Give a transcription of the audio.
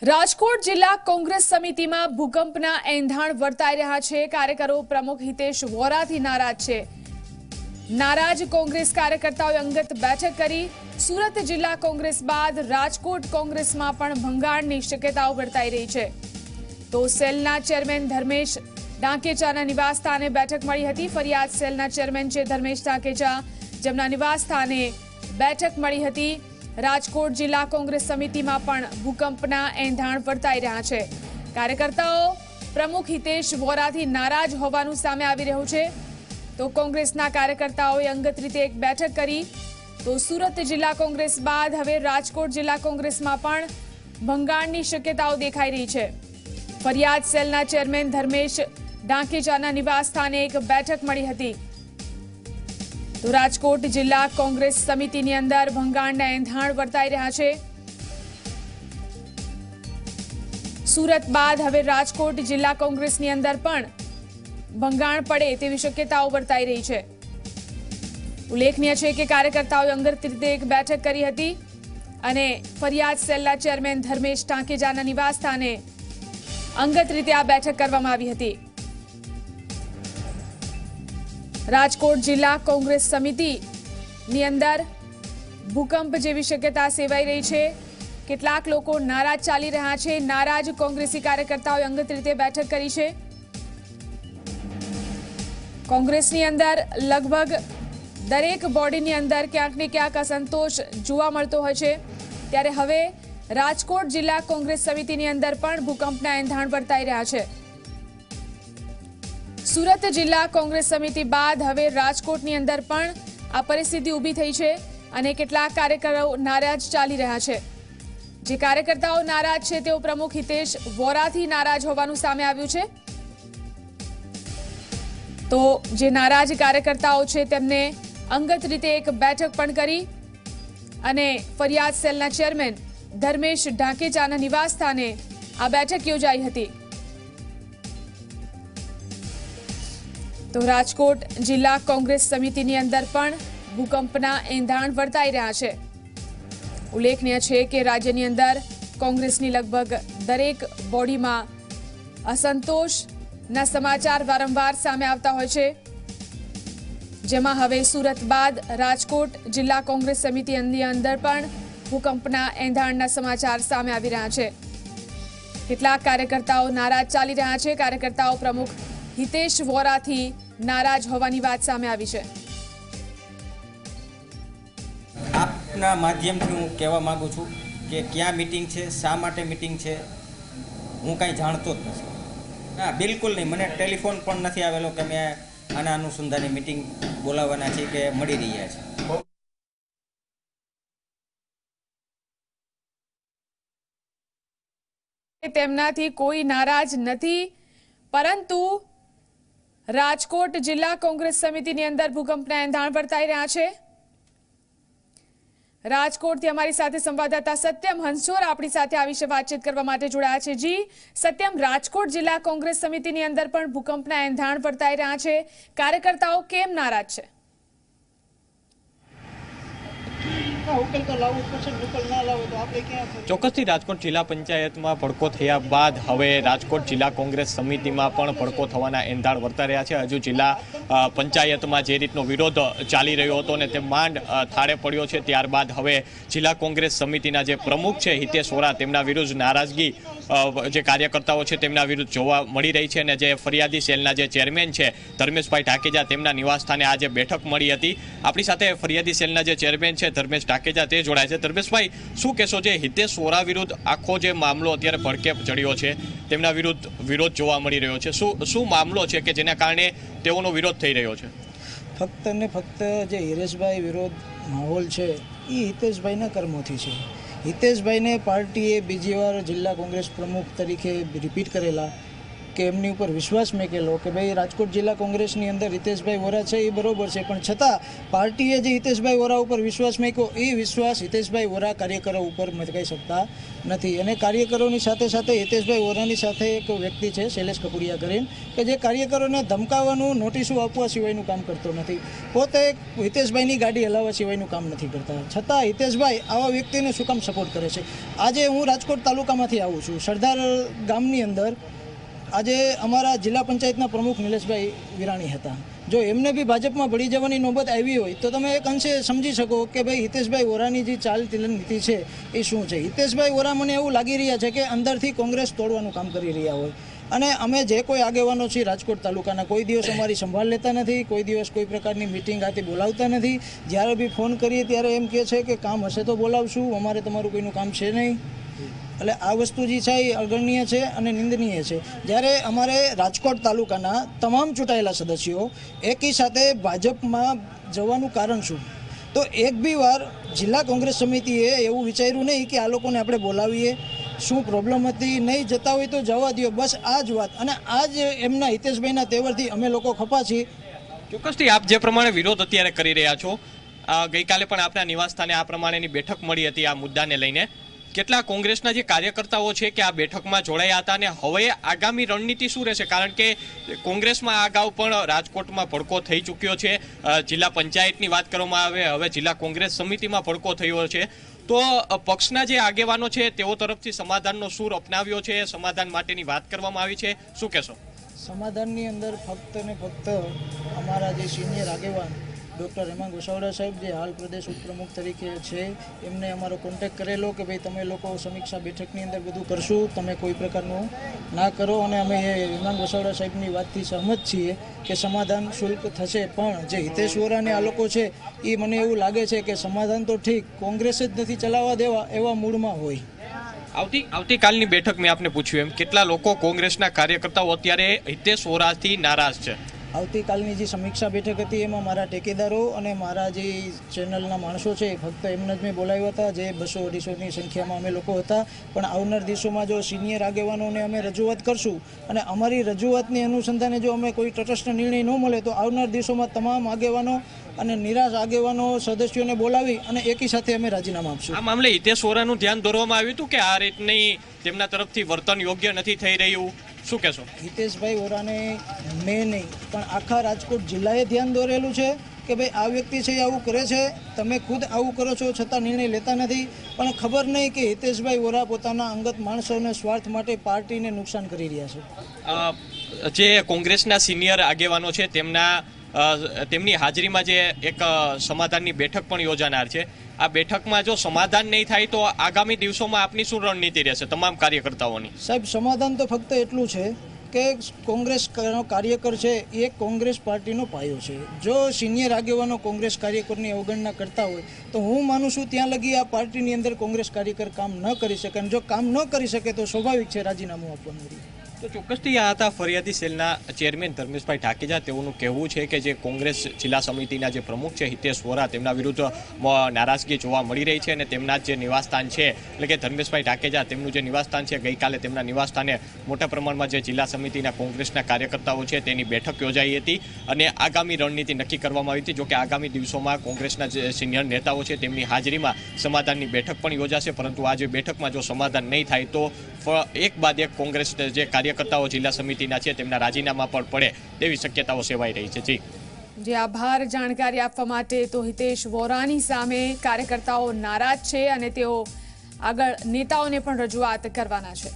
રાજકોટ જિલ્લા કોંગ્રેસ સમિતિમાં ભૂકંપના એંધાણ વર્તાઈ રહ્યા છે। કાર્યકરો પ્રમુખ હિતેશ વોરાથી નારાજ છે। નારાજ કોંગ્રેસ કાર્યકર્તાઓએ અંગત બેઠક કરી। સુરત જિલ્લા કોંગ્રેસ બાદ રાજકોટ કોંગ્રેસમાં પણ ભંગાણની શક્યતાઓ વર્તાઈ રહી છે। તો સેલના ચેરમેન ધર્મેશ ડાકેચાના નિવાસસ્થાને બેઠક મળી હતી। ફરિયાદ સેલના ચેરમેન છે ધર્મેશ ડાકેચા, જેમના નિવાસસ્થાને બેઠક મળી હતી। રાજકોટ જિલ્લા કોંગ્રેસ સમિતિમાં પણ ભૂકંપના એંધાણ વર્તાઈ રહ્યા છે। કાર્યકર્તાઓ પ્રમુખ હિતેશ વોરાથી નારાજ હોવાનું સામે આવી રહ્યું છે। તો કોંગ્રેસના કાર્યકર્તાઓએ અંગત રીતે એક બેઠક કરી। તો સુરત જિલ્લા કોંગ્રેસ બાદ હવે રાજકોટ જિલ્લા કોંગ્રેસમાં પણ ભંગાણની શક્યતાઓ દેખાઈ રહી છે। ફરિયાદ સેલના ચેરમેન ધર્મેશ ડાકેચાના નિવાસસ્થાને એક બેઠક મળી હતી। તો રાજકોટ જિલ્લા કોંગ્રેસ સમિતિની અંદર ભંગાણના એંધાણ વર્તાઈ રહ્યા છે। સુરત બાદ હવે રાજકોટ જિલ્લા કોંગ્રેસની અંદર પણ ભંગાણ પડે તેવી શક્યતાઓ વર્તાઈ રહી છે। ઉલ્લેખનીય છે કે કાર્યકર્તાઓએ અંગત રીતે એક બેઠક કરી હતી અને ફરિયાદ સેલના ચેરમેન ધર્મેશ ટાંકેજાના નિવાસસ્થાને અંગત રીતે આ બેઠક કરવામાં આવી હતી। રાજકોટ જિલ્લા કોંગ્રેસ સમિતિની અંદર ભૂકંપ જેવી શક્યતા સેવાઈ રહી છે। કેટલાક લોકો નારાજ ચાલી રહ્યા છે। નારાજ કોંગ્રેસી કાર્યકર્તાઓએ અંગત રીતે બેઠક કરી છે। કોંગ્રેસની અંદર લગભગ દરેક બોડીની અંદર ક્યાંક ને ક્યાંક અસંતોષ જોવા મળતો હોય છે, ત્યારે હવે રાજકોટ જિલ્લા કોંગ્રેસ સમિતિની અંદર પણ ભૂકંપના એંધાણ વર્તાઈ રહ્યા છે। સુરત જિલ્લા કોંગ્રેસ સમિતિ બાદ હવે રાજકોટની અંદર પણ આ પરિસ્થિતિ ઊભી થઈ છે અને કેટલાક કાર્યકરો નારાજ ચાલી રહ્યા છે। જે કાર્યકર્તાઓ નારાજ છે તેઓ પ્રમુખ હિતેશ વોરાથી નારાજ હોવાનું સામે આવ્યું છે। તો જે નારાજ કાર્યકર્તાઓ છે તેમને અંગત રીતે એક બેઠક પણ કરી અને ફરિયાદ સેલના ચેરમેન ધર્મેશ ડાકેચાના નિવાસસ્થાને આ બેઠક યોજાઈ હતી। તો રાજકોટ જિલ્લા કોંગ્રેસ સમિતિની અંદર પણ ભૂકંપના એંધાણ વર્તાઈ રહ્યા છે। ઉલ્લેખનીય છે કે રાજ્યની અંદર કોંગ્રેસની લગભગ દરેક બોડીમાં અસંતોષના સમાચાર વારંવાર સામે આવતા હોય છે, જેમાં હવે સુરત બાદ રાજકોટ જિલ્લા કોંગ્રેસ સમિતિની અંદર પણ ભૂકંપના એંધાણના સમાચાર સામે આવી રહ્યા છે। કેટલાક કાર્યકર્તાઓ નારાજ ચાલી રહ્યા છે। કાર્યકર્તાઓ પ્રમુખ હિતેશ વોરાથી નારાજ હોવાની વાત સામે આવી છે। આપના માધ્યમથી હું કહેવા માંગુ છું કે ક્યાં મીટિંગ છે, શા માટે મીટિંગ છે, હું કાંઈ જાણતો જ નથી। હા, બિલકુલ નહીં। મને ટેલિફોન પણ નથી આવેલો કે મેં આના અનુસંધાને મીટિંગ બોલાવવાના છે કે મળી રહ્યા છે। તેમનાથી કોઈ નારાજ નથી, પરંતુ રાજકોટ જિલ્લા કોંગ્રેસ સમિતિની અંદર ભૂકંપના એંધાણ વર્તાઈ રહ્યા છે। રાજકોટથી અમારી સાથે સંવાદદાતા સત્યમ હંસોર આપણી સાથે આ વિશે વાતચીત કરવા માટે જોડાયા છે। જી સત્યમ, રાજકોટ જિલ્લા કોંગ્રેસ સમિતિની અંદર પણ ભૂકંપના એંધાણ વર્તાઈ રહ્યા છે, કાર્યકર્તાઓ કેમ નારાજ છે? ચોક્કસથી રાજકોટ જિલ્લા પંચાયતમાં ભડકો થયા બાદ હવે રાજકોટ જિલ્લા કોંગ્રેસ સમિતિમાં પણ ભડકો થવાના એંધાણ વર્તાઈ રહ્યા છે। હજુ જિલ્લા પંચાયતમાં જે રીતનો વિરોધ ચાલી રહ્યો હતો ને તે માંડ થાળે પડ્યો છે, ત્યારબાદ હવે જિલ્લા કોંગ્રેસ સમિતિના જે પ્રમુખ છે હિતેશ વોરા, તેમના વિરુદ્ધ નારાજગી જે કાર્યકર્તાઓ છે તેમના વિરુદ્ધ જોવા મળી રહી છે। અને જે ફરિયાદી સેલના જે ચેરમેન છે ધર્મેશભાઈ ટાકેજા, તેમના નિવાસસ્થાને આજે બેઠક મળી હતી। આપણી સાથે ફરિયાદી સેલના જે ચેરમેન છે ધર્મેશ ટાકેજા તે જોડાય છે। ધર્મેશભાઈ, શું કહેશો, જે હિતેશ વોરા વિરુદ્ધ આખો જે મામલો અત્યારે ભડકે ચડ્યો છે, તેમના વિરુદ્ધ વિરોધ જોવા મળી રહ્યો છે, શું મામલો છે કે જેના કારણે તેઓનો વિરોધ થઈ રહ્યો છે? ફક્ત ને ફક્ત જે હિરેશભાઈ વિરોધ માહોલ છે એ હિતેશભાઈના કર્મોથી છે। હિતેશભાઈને પાર્ટીએ બીજી વાર જિલ્લા કોંગ્રેસ પ્રમુખ તરીકે રિપીટ કરેલા કે એમની ઉપર વિશ્વાસ મેકેલો કે ભાઈ રાજકોટ જિલ્લા કોંગ્રેસની અંદર હિતેશભાઈ વોરા છે એ બરોબર છે, પણ છતાં પાર્ટીએ જે હિતેશભાઈ વોરા ઉપર વિશ્વાસ મેક્યો એ વિશ્વાસ હિતેશભાઈ વોરા કાર્યકરો ઉપર મટકાઈ શકતા નથી. અને કાર્યકરોની સાથે સાથે હિતેશભાઈ વોરાની સાથે એક વ્યક્તિ છે શૈલેષ કપૂરિયા કરીને, કે જે કાર્યકરોને ધમકાવવાનું, નોટિસો આપવા સિવાયનું કામ કરતો નથી. પોતે હિતેશભાઈની ગાડી હલાવવા સિવાયનું કામ નથી કરતા. છતાં હિતેશભાઈ આવા વ્યક્તિને શું કામ સપોર્ટ કરે છે? આજે હું રાજકોટ તાલુકામાંથી આવું છું. સરદાર ગામની અંદર આજે અમારા જિલ્લા પંચાયતના પ્રમુખ નિલેશભાઈ વિરાણી હતા. જો એમને બી ભાજપમાં ભળી જવાની નોબત આવી હોય તો તમે એક અંશે સમજી શકો કે ભાઈ હિતેશભાઈ વોરાની જે ચાલ તિલન નીતિ છે એ શું છે. હિતેશભાઈ વોરા મને એવું લાગી રહ્યા છે કે અંદરથી કોંગ્રેસ તોડવાનું કામ કરી રહ્યા હોય. અને અમે જે કોઈ આગેવાનો છીએ રાજકોટ તાલુકાના, કોઈ દિવસ અમારી સંભાળ લેતા નથી, કોઈ દિવસ કોઈ પ્રકારની મિટિંગ આથી બોલાવતા નથી. જ્યારે બી ફોન કરીએ ત્યારે એમ કહે છે કે કામ હશે તો બોલાવશું, અમારે તમારું કોઈનું કામ છે નહીં. એટલે આ વસ્તુ જે છે એ અગણનીય છે અને નિંદનીય છે. જ્યારે અમારે રાજકોટ તાલુકાના તમામ ચૂંટાયેલા સદસ્યો એકી સાથે ભાજપમાં જવાનું કારણ શું? તો એક બી વાર જિલ્લા કોંગ્રેસ સમિતિએ એવું વિચાર્યું નહીં કે આ લોકોને આપણે બોલાવીએ, શું પ્રોબ્લેમ હતી, નહીં જતા હોય તો જવા દો, બસ આ જ વાત. અને આ જ એમના હિતેશભાઈના તેવરથી અમે લોકો ખપા છીએ. ચોક્કસથી આપ જે પ્રમાણે વિરોધ અત્યારે કરી રહ્યા છો, ગઈકાલે પણ આપના નિવાસસ્થાને આ પ્રમાણેની બેઠક મળી હતી આ મુદ્દાને લઈને. કેટલા કોંગ્રેસના જે કાર્યકર્તાઓ છે કે આ બેઠકમાં જોડાયા હતા, અને હવે આગામી રણનીતિ શું રહેશે? કારણ કે કોંગ્રેસમાં આ અગાઉ પણ રાજકોટમાં ભડકો થઈ ચૂક્યો છે. જિલ્લા પંચાયતની વાત કરવામાં આવે, હવે જિલ્લા કોંગ્રેસ સમિતિમાં ભડકો થયો છે. તો પક્ષના જે આગેવાનો છે તેઓ તરફથી સમાધાનનો સૂર અપનાવ્યો છે, સમાધાન માટેની વાત કરવામાં આવી છે, શું કહેશો? સમાધાનની અંદર ફક્ત ને ફક્ત અમારા જે સિનિયર આગેવાન ડૉક્ટર હેમાંગ વસાવડા સાહેબ, જે હાલ પ્રદેશ ઉપપ્રમુખ તરીકે છે, એમને અમારો કોન્ટેક્ટ કરેલો કે ભાઈ તમે લોકો સમીક્ષા બેઠકની અંદર બધું કરશું, તમે કોઈ પ્રકારનું ના કરો. અને અમે હેમાંગ વસાવડા સાહેબની વાતથી સહમત છીએ કે સમાધાન શુલ્ક થશે. પણ જે હિતેશ વોરાને આ લોકો છે એ મને એવું લાગે છે કે સમાધાન તો ઠીક, કોંગ્રેસ જ નથી ચલાવવા દેવા એવા મૂડમાં હોય. આવતીકાલની બેઠક મેં આપને પૂછ્યું એમ કેટલા લોકો કોંગ્રેસના કાર્યકર્તાઓ અત્યારે હિતેશ વોરાથી નારાજ છે? આવતીકાલની જે સમીક્ષા બેઠક હતી એમાં મારા ટેકેદારો અને મારા જે ચેનલના માણસો છે ફક્ત એમને જ મેં બોલાવ્યા હતા, જે 200-250ની સંખ્યામાં અમે લોકો હતા. પણ આવનાર દિવસોમાં જો સિનિયર આગેવાનોને અમે રજૂઆત કરશું અને અમારી રજૂઆતની અનુસંધાને જો અમે કોઈ તટસ્થ નિર્ણય ન મળે તો આવનાર દિવસોમાં તમામ આગેવાનો અને નિરાશ આગેવાનો સદસ્યોને બોલાવી અને એકી સાથે અમે રાજીનામા આપશું. આ મામલે હિતેશ વોરાનું ધ્યાન દોરવામાં આવ્યું હતું કે આ રીતની તેમના તરફથી વર્તન યોગ્ય નથી થઈ રહ્યું, શું કહેશો? હિતેશભાઈ વોરાને મેં નહીં પણ આખા રાજકોટ જિલ્લાએ ધ્યાન દોરેલું છે કે ભાઈ આ વ્યક્તિ છે આવું કરે છે, તમે ખુદ આવું કરો છો છતાં નિર્ણય લેતા નથી. પણ ખબર નહીં કે હિતેશભાઈ વોરા પોતાના અંગત માણસોને સ્વાર્થ માટે પાર્ટીને નુકસાન કરી રહ્યા છે. જે કોંગ્રેસના સિનિયર આગેવાનો છે તેમની હાજરીમાં જે એક સમાધાનની બેઠક પણ યોજાનાર છે, આ બેઠકમાં જો સમાધાન નહીં થાય તો આગામી દિવસોમાં આપની શું રણનીતિ રહેશે તમામ કાર્યકર્તાઓની? સાહેબ, સમાધાન તો ફક્ત એટલું છે કે કોંગ્રેસ કાર્યકર છે એ કોંગ્રેસ પાર્ટીનો પાયો છે. જો સિનિયર આગેવાનો કોંગ્રેસ કાર્યકરની અવગણના કરતા હોય તો હું માનું છું ત્યાં લગી આ પાર્ટીની અંદર કોંગ્રેસ કાર્યકર કામ ન કરી શકે. અને જો કામ ન કરી શકે તો સ્વાભાવિક છે રાજીનામું આપવાનું રહે. તો ચોક્કસથી આ હતા ફરિયાદી સેલના ચેરમેન ધર્મેશભાઈ ઠાકેજા. તેઓનું કહેવું છે કે જે કોંગ્રેસ જિલ્લા સમિતિના જે પ્રમુખ છે હિતેશ વોરા, તેમના વિરુદ્ધ નારાજગી જોવા મળી રહી છે અને તેમના જે નિવાસસ્થાન છે એટલે કે ધર્મેશભાઈ ઠાકેજા તેમનું જે નિવાસસ્થાન છે, ગઈકાલે તેમના નિવાસસ્થાને મોટા પ્રમાણમાં જે જિલ્લા સમિતિના કોંગ્રેસના કાર્યકર્તાઓ છે તેની બેઠક યોજાઈ હતી અને આગામી રણનીતિ નક્કી કરવામાં આવી હતી. જોકે આગામી દિવસોમાં કોંગ્રેસના જે સિનિયર નેતાઓ છે તેમની હાજરીમાં સમાધાનની બેઠક પણ યોજાશે. પરંતુ આ જે બેઠકમાં જો સમાધાન નહીં થાય તો એક બાદ એક કોંગ્રેસ જે કાર્યકર્તાઓ જિલ્લા સમિતિના છે તેમના રાજીનામા પણ પડે તેવી શક્યતાઓ સેવાઈ રહી છે. જી આભાર જાણકારી આપવા માટે. તો હિતેશ વોરાની સામે કાર્યકર્તાઓ નારાજ છે અને તેઓ આગળ નેતાઓને પણ રજૂઆત કરવાના છે.